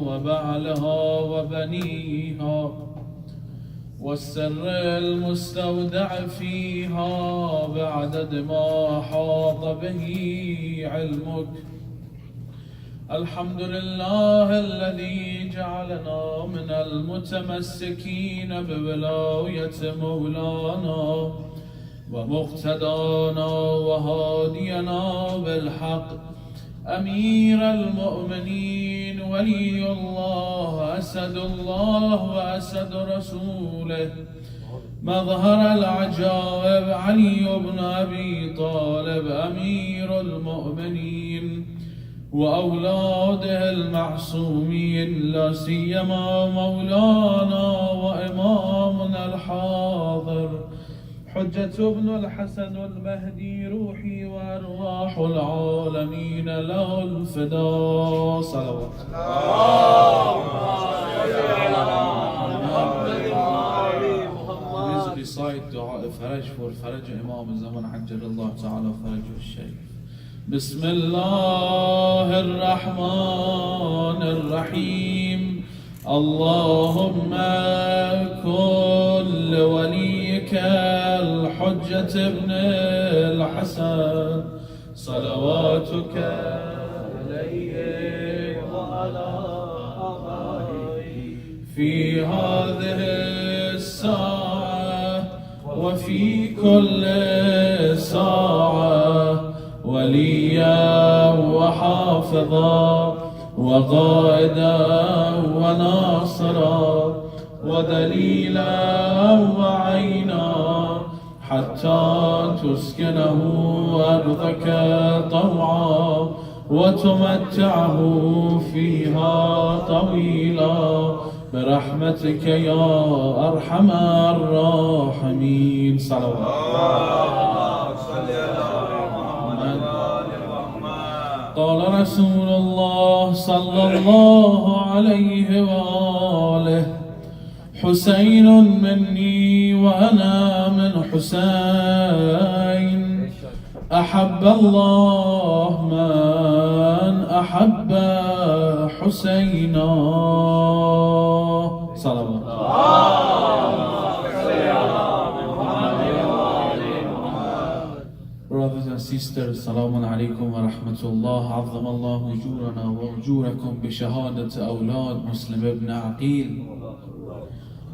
وبعلها وبنيها والسر المستودع فيها بعدد ما حاط به علمك. الحمد لله الذي جعلنا من المتمسكين بولاية مولانا ومقتدانا وهادينا بالحق أمير المؤمنين ولي الله أسد الله وأسد رسوله مظهر العجائب علي بن أبي طالب أمير المؤمنين وأولاده المعصومين، لا سيما مولانا وإمامنا الحاضر حجة ابن الحسن المهدي، روحي وأرواح العالمين له الفداء. صلوات Please recite dua faraj for faraj Imam Zaman عجل الله تعالى فرجه الشريف. بسم الله الرحمن الرحيم. اللهم كن لوليك الحجة ابن الحسن صلواتك عليه وعلى آله في هذه الساعة وفي كل ساعة وليا وحافظا وقائدا وناصرا ودليلا وعينا حتى تسكنه أرضك طوعا وتمتعه فيها طويلا برحمتك يا أرحم الراحمين. صلوات. قال رسول الله صلى الله عليه وآله: حسين مني وأنا من حسين، أحب الله من أحب حسينا. صلوات. Brothers and sisters, Salamun alaikum wa rahmatullah. عظم الله أجورنا وأجوركم بشهادة أولاد Muslim ibn Aqil.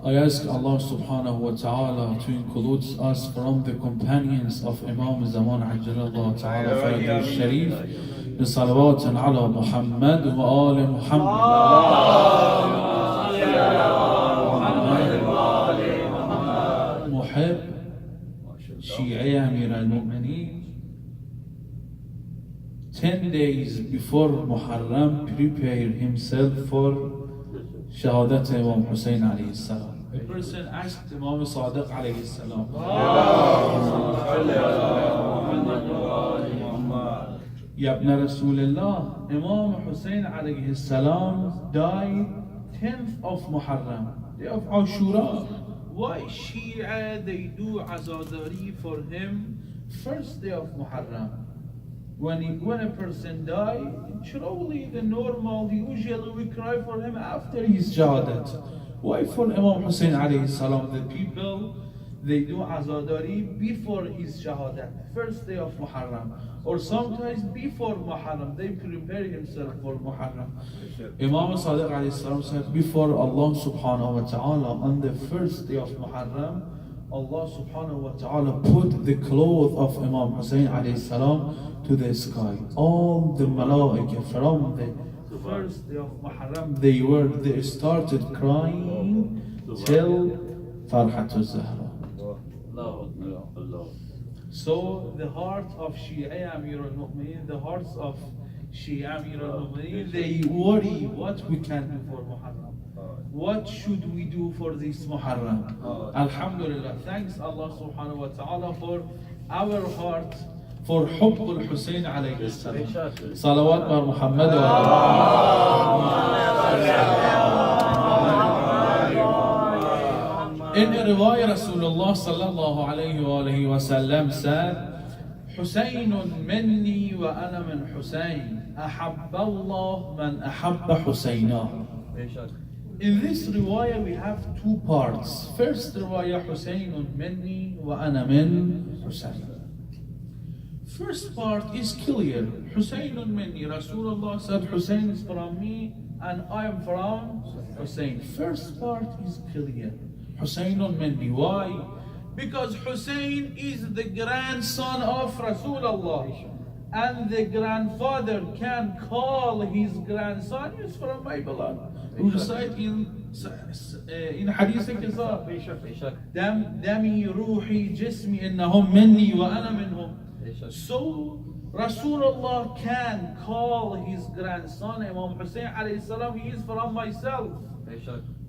I ask Allah subhanahu wa ta'ala to include us from the companions of Imam Zaman Ajjalallah ta'ala Farajah al-Sharif بصلوات على محمد وآل محمد. محب Shi'i Amir al-Mu'mineen, 10 days before Muharram, prepared himself for Shahadat Imam Hussein alayhi salam. A person asked Imam Sadiq alayhi salam, Ya ibn Rasulullah, Imam Hussein alayhi salam died 10th of Muharram, day of Ashura. Why Shia they do azadari for him first day of Muharram? When a person dies, truly the normal, usually we cry for him after his shahadat. Why for Imam Hussein alayhi salam, the people they do azadari before his shahadat, first day of Muharram, or sometimes before Muharram, they prepare himself for Muharram. Imam Sadiq alayhi salam said, before Allah subhanahu wa ta'ala, on the first day of Muharram, Allah subhanahu wa ta'ala put the clothes of Imam Hussein alayhi salam to the sky. All the malaika from the first day of Muharram, they started crying till Farhatul Zahra. So the heart of Shia Amir al-Mu'mineen, the hearts of Shia Amir al-Mu'mineen, they worry what we can do for Muharram. What should we do for this Muharram? Alhamdulillah, thanks Allah subhanahu wa ta'ala for our heart, for Hubb al-Hussein alayhi salam. Salawat bar Muhammad In a riwayah, Rasulullah sallallahu alayhi wa sallam said, Husaynun minni wa ana min Husayn. أحب الله من أحب حسينا. In this riwayah we have two parts. First riwayah Husayn minni wa ana min Husayn. First part is clear. Husayn minni. Rasulullah said Husayn is from me and I am from Husayn. First part is clear. Husayn minni. Why? Because Husayn is the grandson of Rasulullah. And the grandfather can call his grandson, is from my blood. We recite in حديث كذا دمي روحي جسمي إنهم مني وأنا منهم. So Rasulullah can call his grandson Imam Hussein alayhi salam, he is from myself.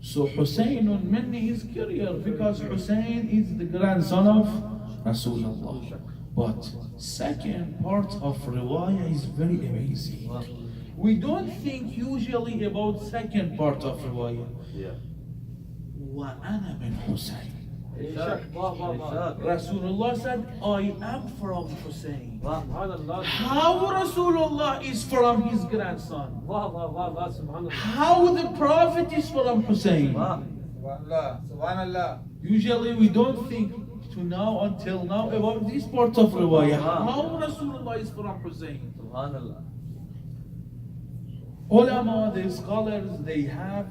So Hussein minni is clear because Hussein is the grandson of Rasulullah. But second part of riwayah is very amazing. We don't think usually about second part of riwayah. وَأَنَا مِنْ Hussein. Rasulullah said, I am from Hussein. How Rasulullah is from his grandson? How the Prophet is from Hussein? Usually we don't think to now until now about this part of riwayah. How Rasulullah is from Hussein? Ulama, the scholars, they have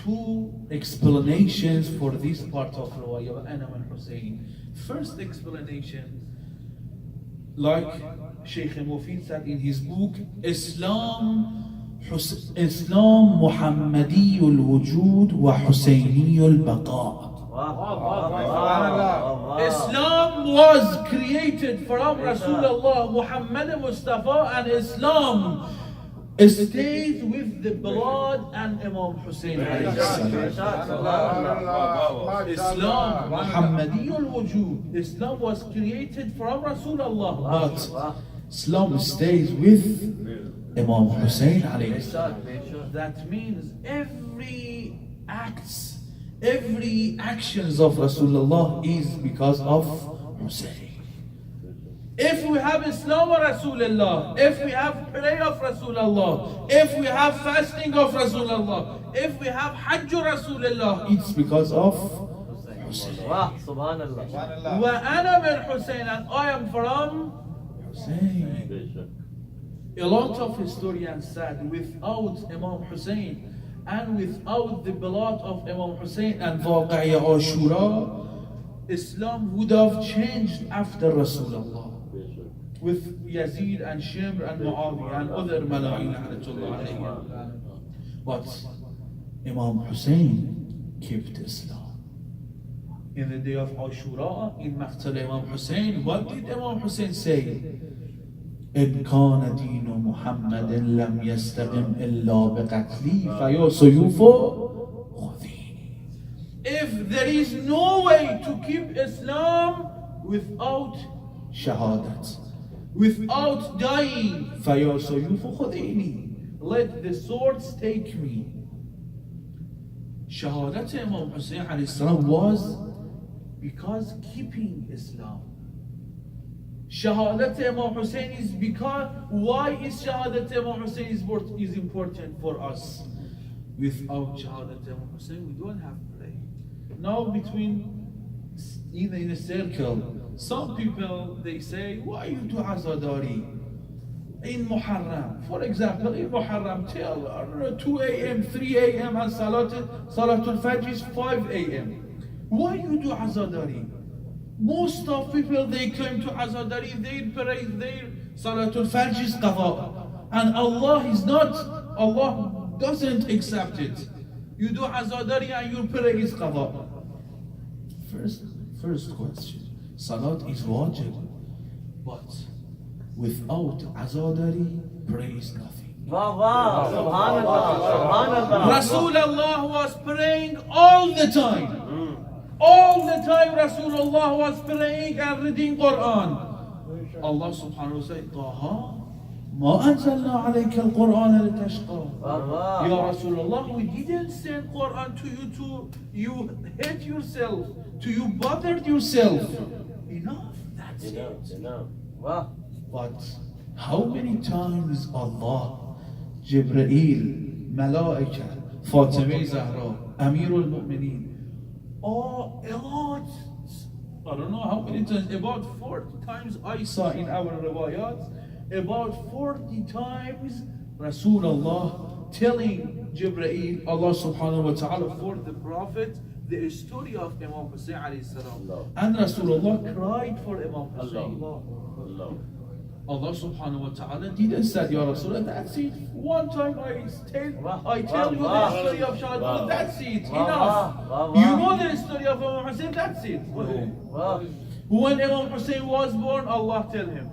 two explanations for this part of riwayah Ana min Hussein. First explanation, like Sheikh Mufid said in his book, Islam Muhammadi al-Wujud wa Husayni al-Baqa. Islam was created from Rasulullah Muhammad Mustafa, and Islam stays with the blood and Imam Hussein. Islam Muhammadi al-Wujud. Islam was created from Rasulullah, but Islam stays with Imam Hussein. That means every actions of Rasulullah is because of Hussein. If we have Islam of Rasulullah, if we have prayer of Rasulullah, if we have fasting of Rasulullah, if we have Hajj of Rasulullah, it's because of Hussein. Subhanallah. Wa ana min Hussein, and I am from Hussein. A lot of historians said without Imam Hussein and without the blood of Imam Hussein and Bargah Ashura, Islam would have changed after Rasulullah. With Yazid and Shimr and Muawiyah and other Mala'in. But Imam Hussein kept Islam. In the day of Ashura, in Maqtal Imam Hussein, what did Imam Hussein say? إن كان دين محمد لم يستقم إلا بقتلي فيا سيوف خذيني. If there is no way to keep Islam without shahadat, without dying, فيا سيوف خذيني, let the swords take me. Shahadat Imam Hussein alayhi salam was because keeping Islam. Shahadat Imam Hussein is because, why is Shahadat Imam Hussein is important for us? Without Shahadat Imam Hussein, we don't have prayer. Now in a circle, some people, they say, why you do Azadari? In Muharram, for example, in Muharram till 2 a.m., 3 a.m. and Salatul Fajr is 5 a.m. Why you do Azadari? Most of people, they claim to Azadari, they pray their Salatul Fajr is qada. And Allah doesn't accept it. You do Azadari and your prayer is qada. First question, Salat is wajib, but without Azadari, prayer is nothing. Rasulullah was praying all the time. All the time Rasulullah was praying and reading Quran. Allah subhanahu wa ta'ala said, Taha, ma anzalna alayka al-Quran litashqa. Ya Rasulullah, we didn't send Quran to you to you hate yourself, to you bothered yourself. Enough, that's it. But How many times Allah, Jibreel, Malaika, Fatima Zahra, Amirul Mu'mineen, oh, a lot. I don't know how many times, about 40 times I saw in our riwayat, about 40 times Rasulullah telling Jibreel, Allah subhanahu wa ta'ala for the Prophet, the story of Imam Hussein alayhi salam. And Rasulullah cried for Imam Hussein. Allah subhanahu wa ta'ala didn't say, Ya Rasulullah, that's it. One time I tell you the story of Shahad, that's it, enough. You know the story of Imam Hussein, that's it. When Imam Hussein was born, Allah tell him.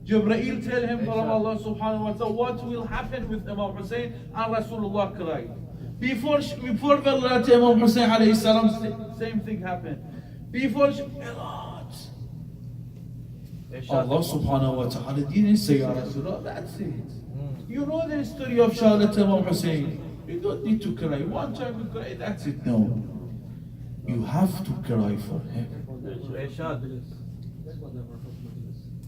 Jibreel tell him from Allah subhanahu wa ta'ala what will happen with Imam Hussein, and Rasulullah cried. Before the letter to Imam Hussein alayhi salam, same thing happened. Before a lot. Allah subhanahu wa ta'ala didn't say, Ya Rasulullah, that's it. You know the story of Shahadat Imam Hussein. You don't need to cry. One time you cry, that's it. No. You have to cry for him.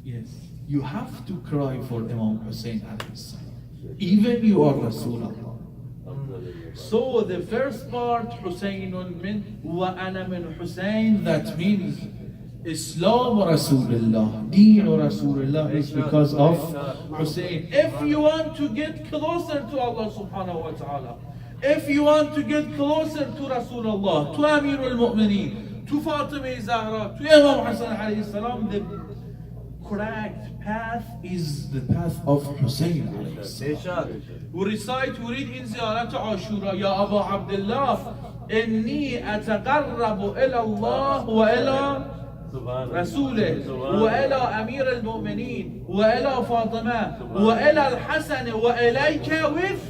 Yes. You have to cry for Imam Hussein alayhi salam. Even you are Rasulullah. So the first part, Husaynun min wa ana min Husayn, that means Islam Rasulullah, Deen Rasulullah is because of Hussein. If you want to get closer to Allah subhanahu wa ta'ala, if you want to get closer to Rasulullah, to Amirul Mu'mineen, to Fatima Zahra, to Imam Hasan alayhi salam, the correct path is the path of Hussein alayhi salam. We read in Ziyarat Ashura, Ya Abu Abdullah, Inni ataqarrabu ila Allah wa ila رسوله وإلى أمير المؤمنين وإلى فاطمة وإلى الحسن وإليك with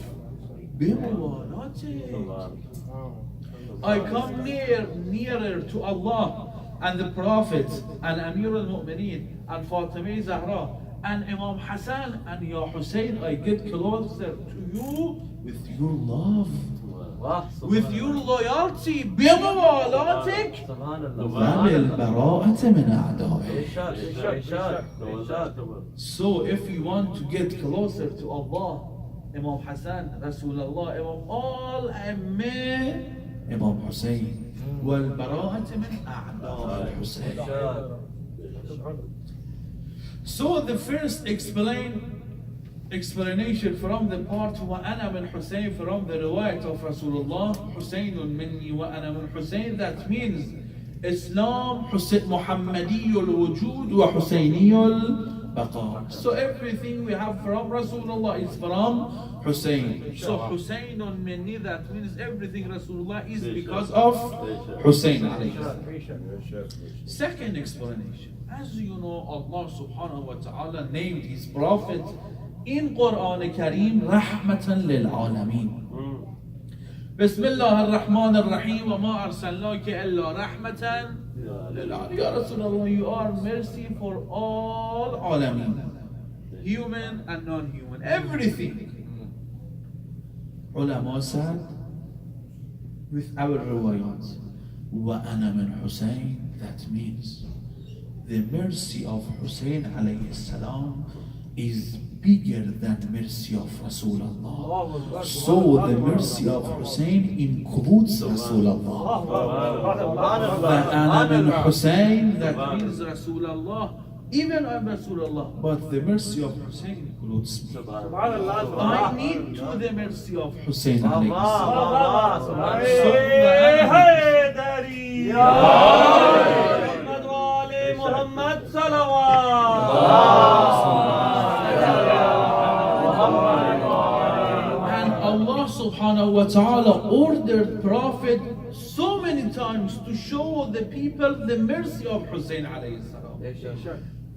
بموالاتك. I come nearer to Allah and the Prophet and Amir al-Mu'mineen and Fatima Zahra and Imam Hasan and Ya Hussein. I get closer to you with your love, with your loyalty. بموالاتك وبالبراءة من أعدائك. So if you want to get closer to Allah, Imam Hasan, Rasulullah, Imam all Ammeh, Imam Hussein, والبراءة من أعداء الحسين. So the first explanation from the part وأنا من حسين from the riwayat of Rasulullah, حسين مني وأنا من حسين, that means Islam محمدي الوجود وحسيني البقاء. So everything we have from Rasulullah is from Hussein. So حسين مني, that means everything Rasulullah is because of Hussein. Second explanation, as you know, Allah subhanahu wa ta'ala named his prophet in Quran Kareem Rahmatan lil Alameen. Bismillah ar-Rahman ar-Rahim wa ma arsalnaka illa rahmatan lil Alameen. Ya Rasulullah, you are mercy for all Alameen, human and non-human, everything. Ulama said with our riwayat wa ana min Hussein, that means the mercy of Hussein alayhi salam is bigger than mercy of Rasulullah. So the mercy of Hussein includes Rasulullah. وَأَنَا مِنْ Hussein, that means Rasulullah. Even I'm Rasulullah, but the mercy of Hussein includes me. I need to the mercy of Hussein alayhi subhanahu wa ta'ala ordered Prophet so many times to show the people the mercy of Hussein alayhi salam.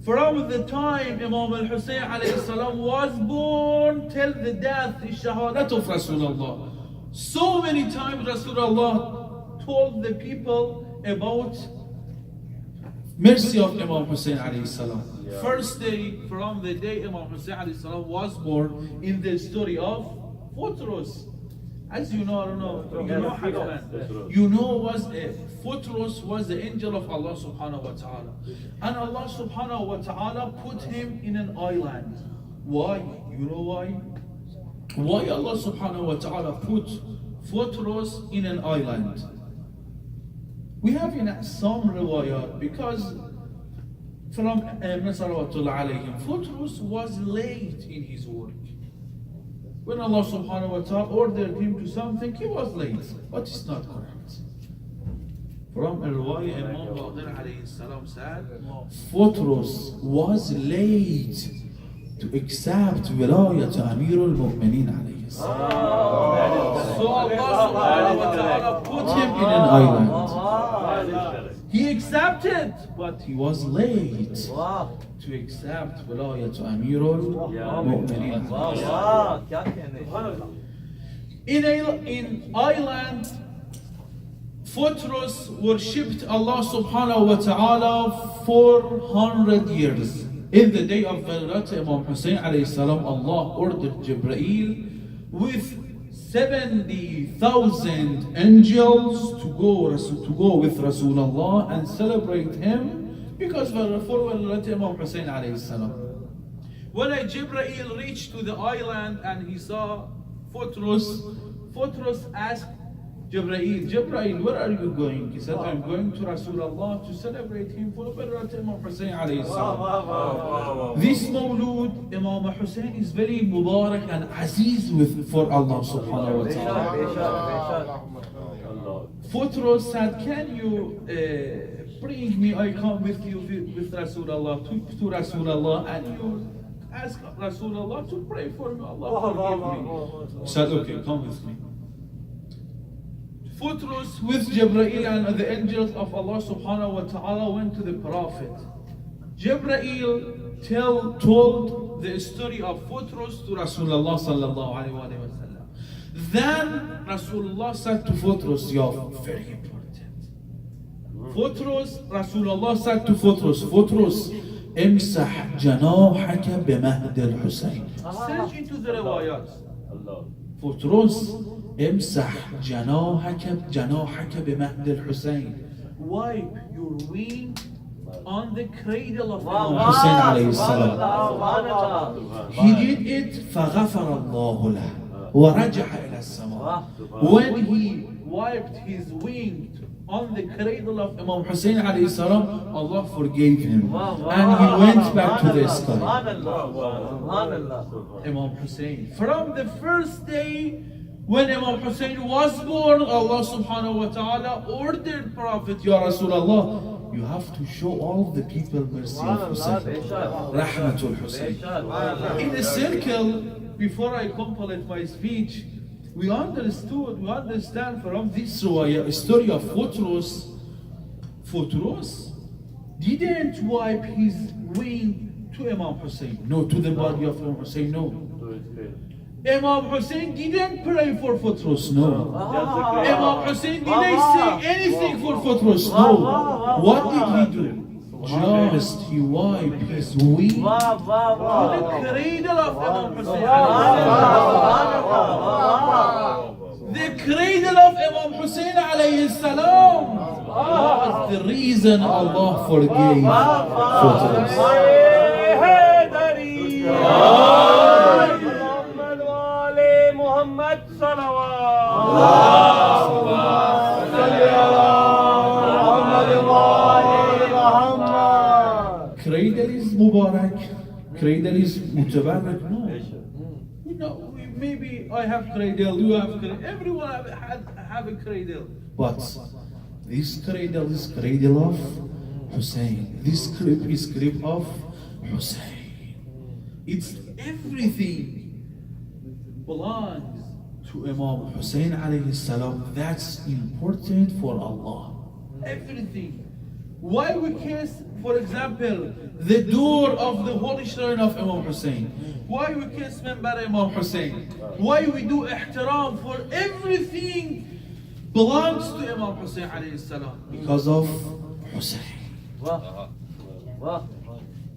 From the time Imam al-Hussein alayhi salam was born till the death, the shahadat of Rasulullah, so many times Rasulullah told the people about mercy of Imam Hussein alayhi salam. First day from the day Imam Hussein alayhi salam was born, in the story of Futros. As you know, I don't know, you know Hasan. You know Futros was the angel of Allah subhanahu wa ta'ala. And Allah subhanahu wa ta'ala put him in an island. Why? You know why? Why Allah subhanahu wa ta'ala put fortress in an island? We have in some riwayat, because from Salawatullah alayhim, Fortress was late in his work. When Allah subhanahu wa ta'ala ordered him to something, he was late, but it's not correct. From a riwayah, Imam Bargah alayhi salam said, Fortress was late to accept wilayah to Amir al-Mu'mineen alayhi salam. So Allah subhanahu wa ta'ala put him in an island. He accepted, but he was late to accept wilayah to Amir al-Mu'mineen. In island, Fortress worshipped Allah subhanahu wa ta'ala 400 years. In the day of Bargah, Imam Hussein alayhi salam, Allah ordered Jibreel with 70,000 angels to go with Rasulullah and celebrate him, because for Imam Hussein alayhi salam. When Jibreel reached to the island and he saw Fortress asked Jibreel, where are you going? He said, I'm going to Rasulullah to celebrate him for Imam Hussein alayhi salam. This Mawlud, Imam Hussein is very Mubarak and Aziz for Allah subhanahu wa ta'ala. Fortress said, can you bring me, I come with you with Rasulullah to Rasulullah, and you ask Rasulullah to pray for me, Allah forgive me. He said, okay, come with me. Fortress with Jibreel and the angels of Allah subhanahu wa ta'ala went to the Prophet. Jibreel told the story of Fortress to Rasulullah sallallahu alayhi wa sallam. Then Rasulullah said to Fortress, very important. Rasulullah said to Fortress, امسح جناحك بمهد الحسين. Search into the riwayat. Fortress, امسح جناحك بمهد الحسين. Wipe your wing on the cradle of Imam Hussein alayhi salam. He did it فغفر الله له ورجع إلى السماء. When he wiped his wing on the cradle of Imam Hussein alayhi salam, Allah forgave him and he went back to the sky. Imam Hussein, from the first day when Imam Hussein was born, Allah subhanahu wa ta'ala ordered Prophet, Ya Rasulullah, you have to show all the people mercy of Hussein, Rahmatul Hussein. In a circle, before I complete my speech, we understand from this story of Fortress didn't wipe his wing to Imam Hussein, no, to the body of Imam Hussein, no. Imam Hussein didn't pray for Fortress, no. Imam Hussein didn't say anything for Fortress, no. What did he do? Just he wiped his wing to the cradle of Imam Hussein. The cradle of Imam Hussein alayhi salam was the reason Allah forgave Fortress. Muhammad Cradle is Mubarak, cradle is Mutabarak. No, maybe I have cradle, you have cradle, everyone have a cradle. But this cradle is cradle of Hussein. This crib is crib of Hussein. It's everything belongs to Imam Hussein alayhi salam. That's important for Allah. Everything. Why we kiss, for example, the door of the holy shrine of Imam Hussein? Why we kiss Minbar Imam Hussein? Why we do ihtiram for everything belongs to Imam Hussein alayhi salam? Because of Hussein.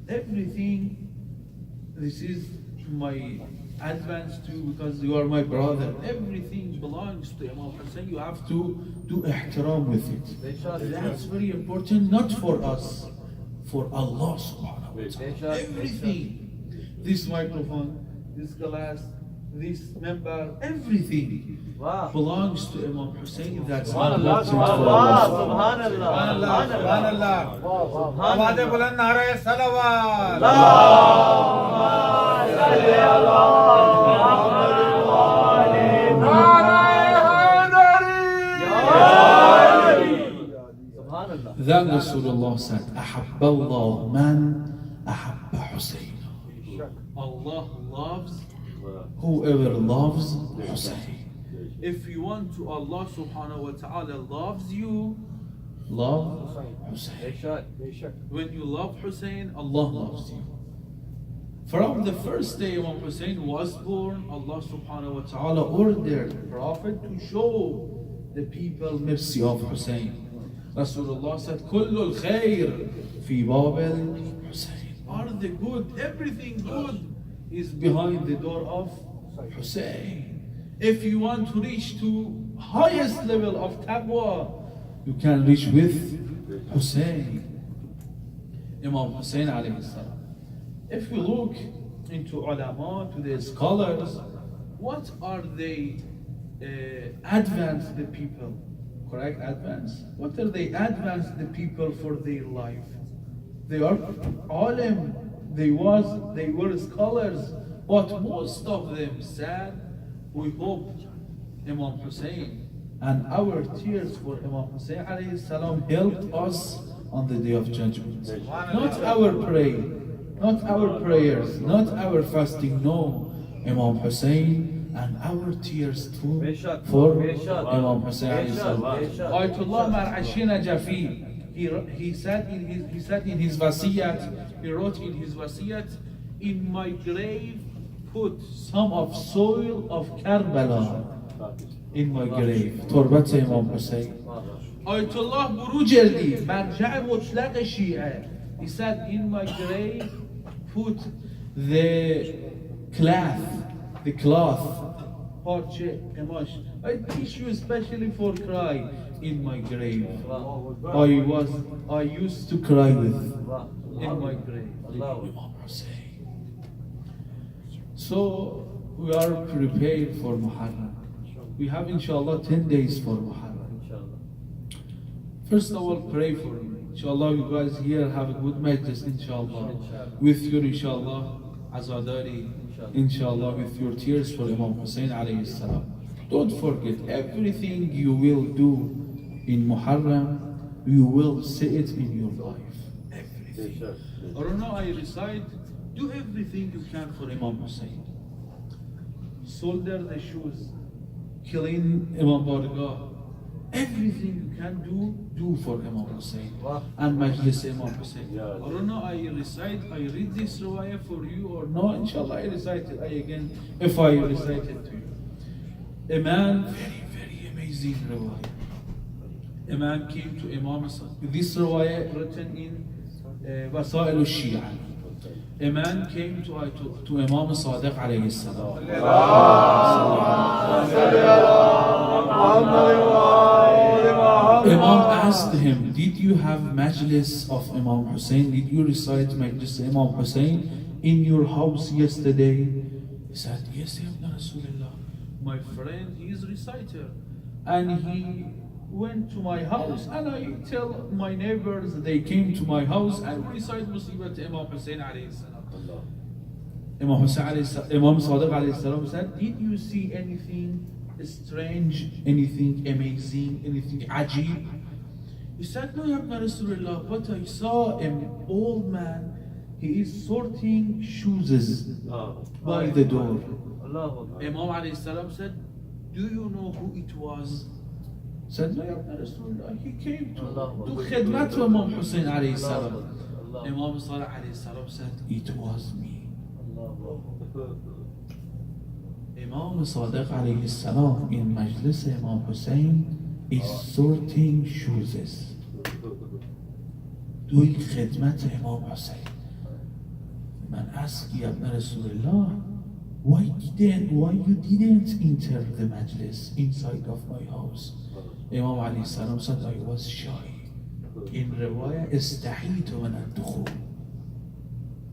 Everything, this is my advance too, because you are my brother. Everything belongs to Imam Hussein. You have to do ihtiram with it. That's very important, not for us, for Allah subhanahu wa ta'ala. Everything. this microphone, this glass, this member, everything belongs to Imam Hussein. That's Subhanallah, Subhanallah, Subhanallah, Subhanallah. Amade buland nare salawat. Then Rasulullah said, أحب الله من أحب حسين. Allah loves whoever loves Hussein. If you want to, Allah subhanahu wa ta'ala loves you, love Hussein. When you love Hussein, Allah loves you. From the first day Imam Hussein was born, Allah subhanahu wa ta'ala ordered the Prophet to show the people mercy of Hussein. Rasulullah said, كل الخير في باب الحسين. All the good, everything good is behind the door of Hussein. If you want to reach to highest level of taqwa, you can reach with Hussein. Imam Hussein alayhi salam. If we look into ulama, to the scholars, what are they advance the people? Correct, advance. What are they advance the people for their life? They are alim. They were scholars, but most of them said, we hope Imam Hussein and our tears for Imam Hussein alayhi salam helped us on the day of judgment. Not our prayer, not our prayers, not our fasting, no. Imam Hussein and our tears too for Imam Hussein alayhi salam. Ayatollah Mar'ashi Najafi, he said in his wasiyat, he wrote in his wasiyat, in my grave put some of soil of Karbala in my grave. Turbat Imam Hussein. Ayatollah Burujerdi, Marja' Mutlaq Shia, he said, in my grave put the cloth, parche, emash. I teach you especially for cry in my grave. I used to cry with in my grave. Imam Hussein. So we are prepared for Muharram. We have inshallah 10 days for Muharram. First of all, pray for me. Inshallah, you guys here have a good majlis, inshallah. With your inshallah azadari, inshallah, with your tears for Imam Hussein alayhi salam. Don't forget, everything you will do in Muharram, you will see it in your life. Everything. I don't know, I recite, do everything you can for Imam Hussein. Solder the shoes, clean Imam Bargah. Everything you can do for Imam Hussein. And Majlis Imam Hussein. I don't know, I read this riwayah for you or no, inshallah I recite it again if I recite it to you. A man, very, very amazing riwayah. A man came to Imam, this riwayah written in Wasail al-Shia. A man came to Imam Sadiq alayhi salam. Imam asked him, did you have Majlis of Imam Hussein? Did you recite Majlis Imam Hussein in your house yesterday? He said, yes, Ya Rasulullah. My friend, he is reciter. And he went to my house and I tell my neighbors, they came to my house and recite Musibat Imam Hussein alayhi salam. Imam Sadiq alayhi salam said, did you see anything strange, anything amazing, anything ajib? He said, no, Ya Rasulullah, but I saw an old man, he is sorting shoes by the door. Imam alayhi salam said, do you know who it was? Said, no, Ya Rasulullah, he came to khidmat to Imam Hussein alayhi salam. Imam Salih alayhi salam said, it was me. Imam Sadiq alayhi salam in Majlis Imam Hussein is sorting shoes. Doing khidmat Imam Hussein. Man asked, Ya Rasulullah, why you didn't enter the Majlis inside of my house? Imam alayhi salam said, I was shy. In riwayah, استحيت من الدخول.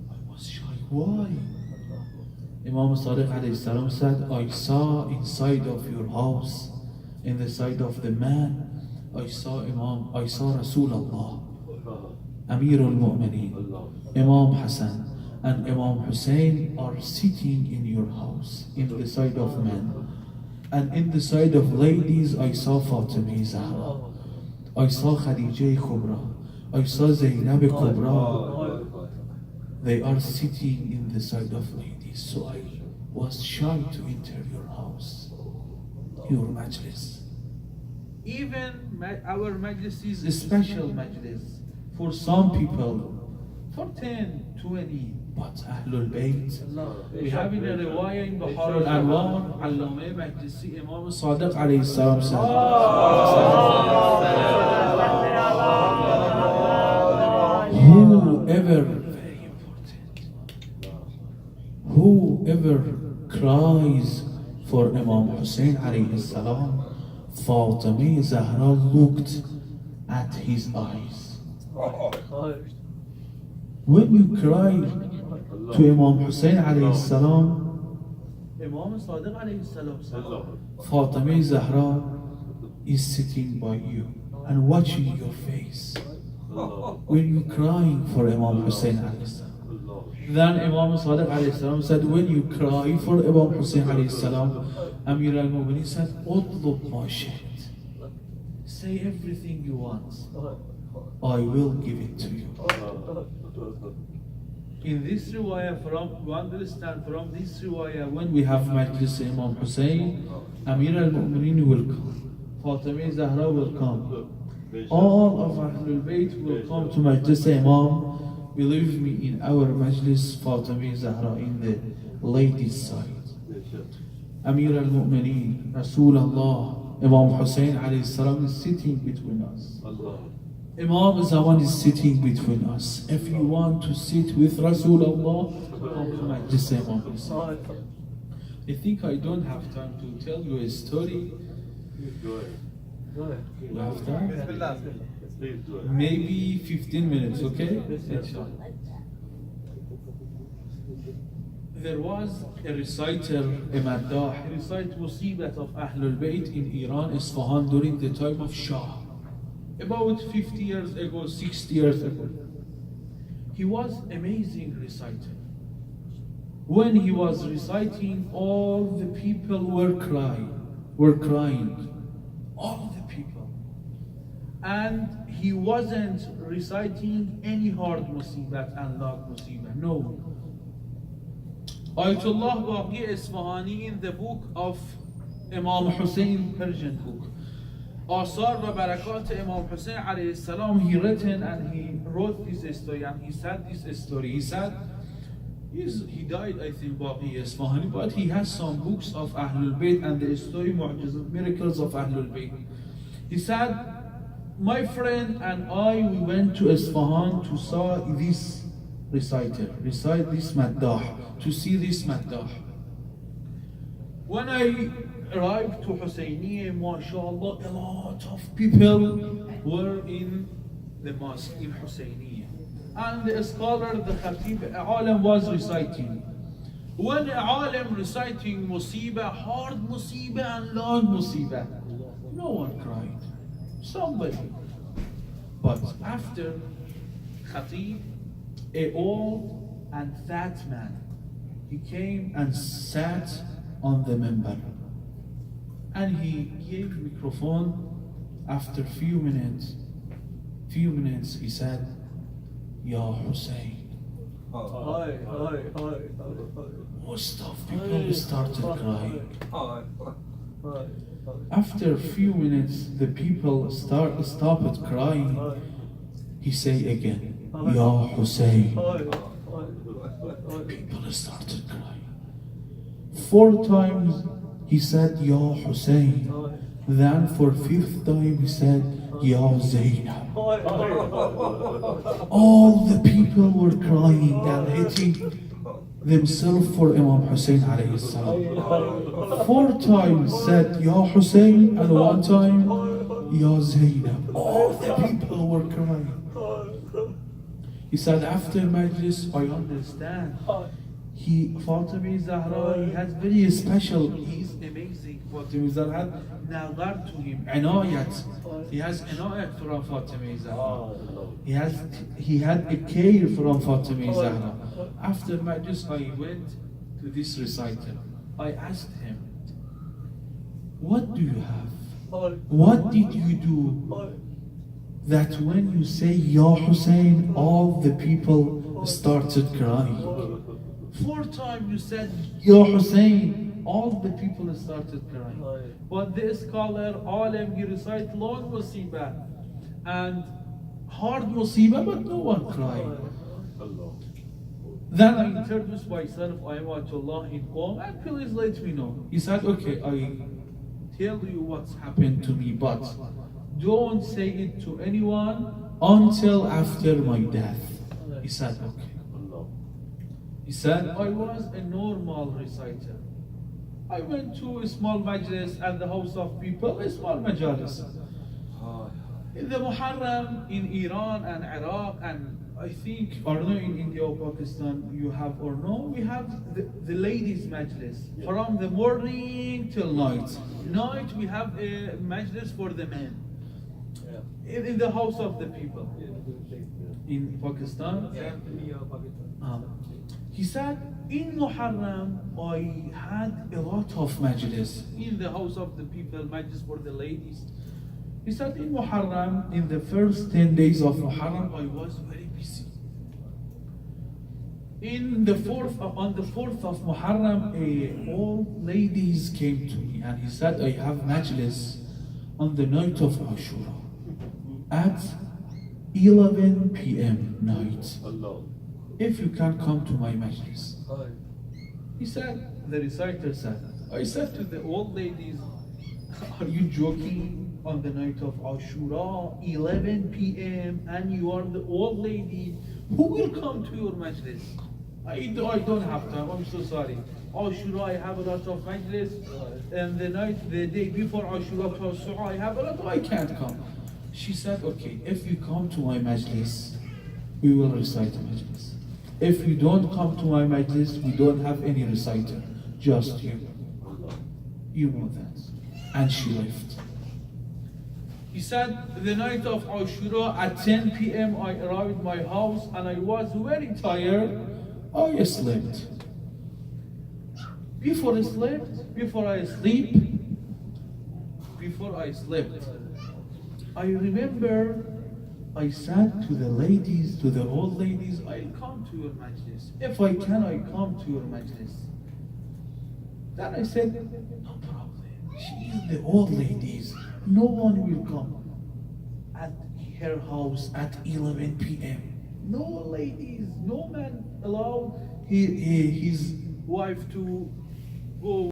I was shy. Why? Imam Sadiq alayhi salam said, I saw inside of your house, in the side of the man, I saw Rasulullah, Amir al-Mu'mineen, Imam Hasan and Imam Hussein are sitting in your house, in the side of men. And in the side of ladies, I saw Fatima Zahra, I saw Khadija Kubra, I saw Zainab Kubra. They are sitting in the side of ladies. So I was shy to enter your house, your majlis. Even our majlis is a special majlis for some people, for 10, 20, but Ahlul Bayt. We have in a riwayah in Bahar al-Anwar, Allame Majlisi, Imam Sadiq alayhi salam said, whoever, very important, whoever cries for Imam Hussein alayhi salam, Fatima Zahra looked at his eyes. When you cry to Imam Hussein alayhi salam, Imam Sadiq alayhi salam said, Fatima Zahra is sitting by you and watching your face when you crying for Imam Hussein alayhi salam. Then Imam Sadiq alayhi salam said, when you cry for Imam Hussein alayhi salam, Amir al-Mu'mineen said, Utlub ma shi'it. Say everything you want, I will give it to you. In this riwayah, we understand from this riwayah, when we have Majlis Imam Hussein, Amir al-Mu'mineen will come, Fatima Zahra will come, all of Ahlul Bayt will come to Majlis Imam. Believe me, in our Majlis, Fatima Zahra in the ladies' side. Amir al-Mu'mineen, Rasulullah, Imam Hussein alayhi salam is sitting between us. Imam Zaman is sitting between us. If you want to sit with Rasulullah, come to Majlis Imam Hussein. I think I don't have time to tell you a story. You have time? Maybe 15 minutes, okay? There was a reciter, a maddah, he recited Musibat of Ahlul Bayt in Iran, Isfahan, during the time of Shah. About 50 years ago, 60 years ago. He was amazing reciter. When he was reciting, all the people were crying. All the people. And he wasn't reciting any hard musibat and loud musibat, no. Ayatollah Bargah Isfahani, in the book of Imam Hussein, Persian book, Asar wa Barakat Imam Hussein alayhi salam, he written and he wrote this story and he said this story. He said, he died, I think, Bargah Isfahani, but he has some books of Ahlul Bayt and the story, miracles of Ahlul Bayt. He said, my friend and I, we went to Isfahan to saw this reciter, recite this maddah, to see this maddah. When I arrived to Husseiniya, mashallah, a lot of people were in the mosque in Husseiniya. And the scholar, the khatib, Alim was reciting. When Alim reciting musibah, hard musibah and loud musibah, no one cried. Somebody. But after khatib, a old and fat man, he came and sat on the minbar. And he gave microphone. After few minutes, he said, Ya Hussein. Most of people started crying. After a few minutes, the people stopped crying. He said again, Ya Hussein. People started crying. 4 times he said, Ya Hussein. Then for 5th time he said, Ya Zainab. All the people were crying and hitting themselves for Imam Hussein alayhi salam. 4 times said, Ya Hussein, and 1 time, Ya Zainab. All the people were crying. He said, after Majlis, I understand. Fatima Zahra, he has very special, he is amazing. Fatima Zahra had nazar to him, inayat. He has inayat from Fatima Zahra. He had a care from Fatima Zahra. After Majlis, I went to this recital. I asked him, what do you have? What did you do that when you say Ya Hussein, all the people started crying? 4 times you said Ya Hussein, all the people started crying. But the scholar Alim, he recited long musibah and hard musibah, but no one cried. Then I introduced myself, I am Waliullah in Qom, and please let me know. He said, okay, I tell you what's happened to me, but don't say it to anyone until after my death. He said, okay. He said, I was a normal reciter. I went to a small majlis at the house of people, a small majalis. In the Muharram in Iran and Iraq, and I think, or no, in India or Pakistan, you have or no, we have the ladies' majlis. From the morning till night. Night we have a majlis for the men. In the house of the people. In Pakistan. He said, in Muharram, I had a lot of majlis. In the house of the people, majlis for the ladies. He said, in Muharram, in the first 10 days of Muharram, I was very busy. On the 4th of Muharram, old ladies came to me and he said, I have majlis on the night of Ashura at 11 p.m. night. If you can come to my majlis. He said, the reciter said, I said to the old ladies, are you joking? On the night of Ashura, 11 p.m. and you are the old lady, who will come to your majlis? I don't have time, I'm so sorry. Ashura, I have a lot of majlis, and the day before Ashura, Tasu'a, I have a lot, I can't come. She said, okay, if you come to my majlis, we will recite the majlis. If you don't come to my majlis, we don't have any reciter, just you. You know that. And she left. He said, the night of Ashura at 10 p.m. I arrived at my house and I was very tired. I slept. Before I slept, I remember I said to the ladies, to the old ladies, I'll come to your majlis. If I can, I come to your majlis. Then I said, no problem. She is the old ladies. No one will come at her house at 11 p.m. No ladies, no man allow his wife to go